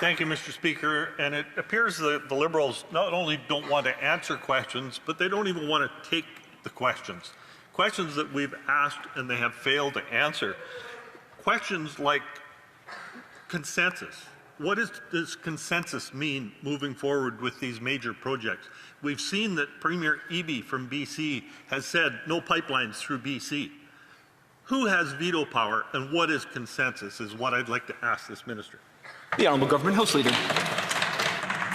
Thank you, Mr. Speaker. And it appears that the Liberals not only don't want to answer questions, but they don't even want to take the questions. Questions that we've asked and they have failed to answer. Questions like consensus. What does consensus mean moving forward with these major projects? We've seen that Premier Eby from BC has said no pipelines through BC. Who has veto power and what is consensus is what I'd like to ask this minister. The Honourable Government House Leader.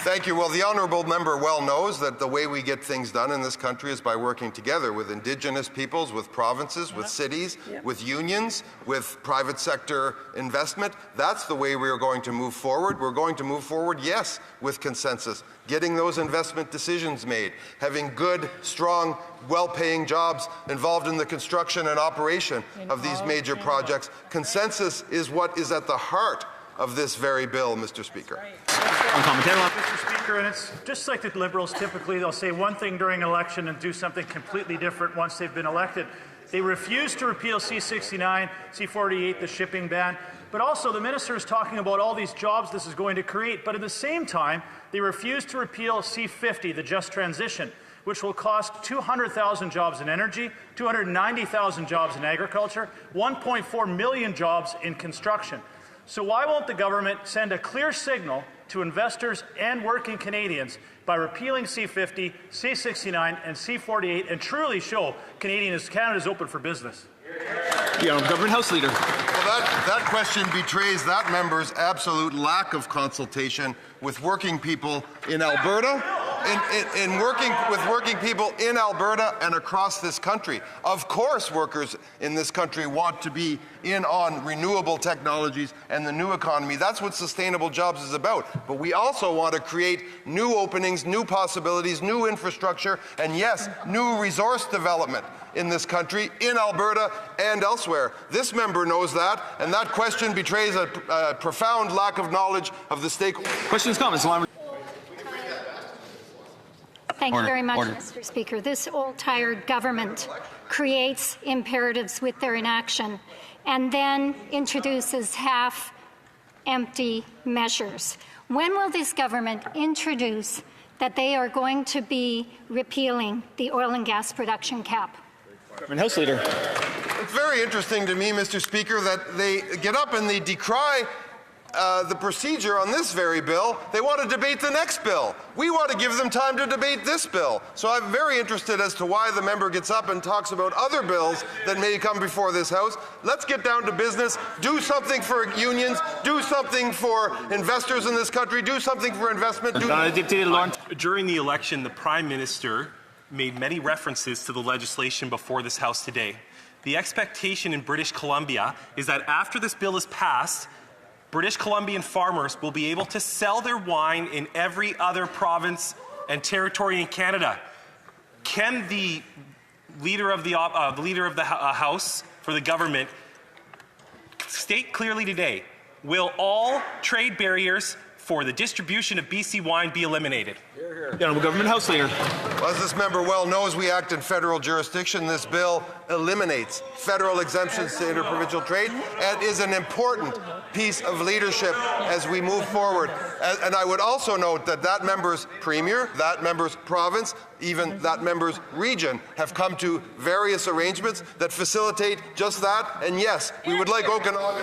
Thank you. Well, the honourable member well knows that the way we get things done in this country is by working together with Indigenous peoples, with provinces, with cities, with unions, with private sector investment. That's the way we are going to move forward. We're going to move forward, yes, with consensus, getting those investment decisions made, having good, strong, well-paying jobs involved in the construction and operation of these major projects. Consensus is what is at the heart of this very bill, Mr. Speaker. Mr. Speaker, and it's just like the Liberals typically, they'll say one thing during an election and do something completely different once they've been elected. They refuse to repeal C-69, C-48, the shipping ban, but also the minister is talking about all these jobs this is going to create, but at the same time, they refuse to repeal C-50, the just transition, which will cost 200,000 jobs in energy, 290,000 jobs in agriculture, 1.4 million jobs in construction. So why won't the government send a clear signal to investors and working Canadians by repealing C-50, C-69 and C-48 and truly show Canada is open for business? The Honourable Government House Leader. Well, that question betrays that member's absolute lack of consultation with working people in Alberta, with working people in Alberta and across this country. Of course, workers in this country want to be in on renewable technologies and the new economy. That's what sustainable jobs is about. But we also want to create new openings, new possibilities, new infrastructure, and yes, new resource development in this country, in Alberta and elsewhere. This member knows that, and that question betrays a profound lack of knowledge of the stakeholders. Questions, comments? Thank you very much, Mr. Speaker. This old, tired government creates imperatives with their inaction and then introduces half-empty measures. When will this government introduce that they are going to be repealing the oil and gas production cap? House Leader. It's very interesting to me, Mr. Speaker, that they get up and they decry the procedure on this very bill. They want to debate the next bill. We want to give them time to debate this bill. So I'm very interested as to why the member gets up and talks about other bills that may come before this House. Let's get down to business, do something for unions, do something for investors in this country, do something for investment. During the election, the Prime Minister made many references to the legislation before this House today. The expectation in British Columbia is that after this bill is passed, British Columbian farmers will be able to sell their wine in every other province and territory in Canada. Can the leader of the House for the government state clearly today, will all trade barriers for the distribution of BC wine be eliminated? The Honourable Government House Leader. Well, as this member well knows, we act in federal jurisdiction. This bill eliminates federal exemptions to interprovincial trade and is an important piece of leadership as we move forward. And I would also note that that member's premier, that member's province, even that member's region have come to various arrangements that facilitate just that. And yes, we would like Okanagan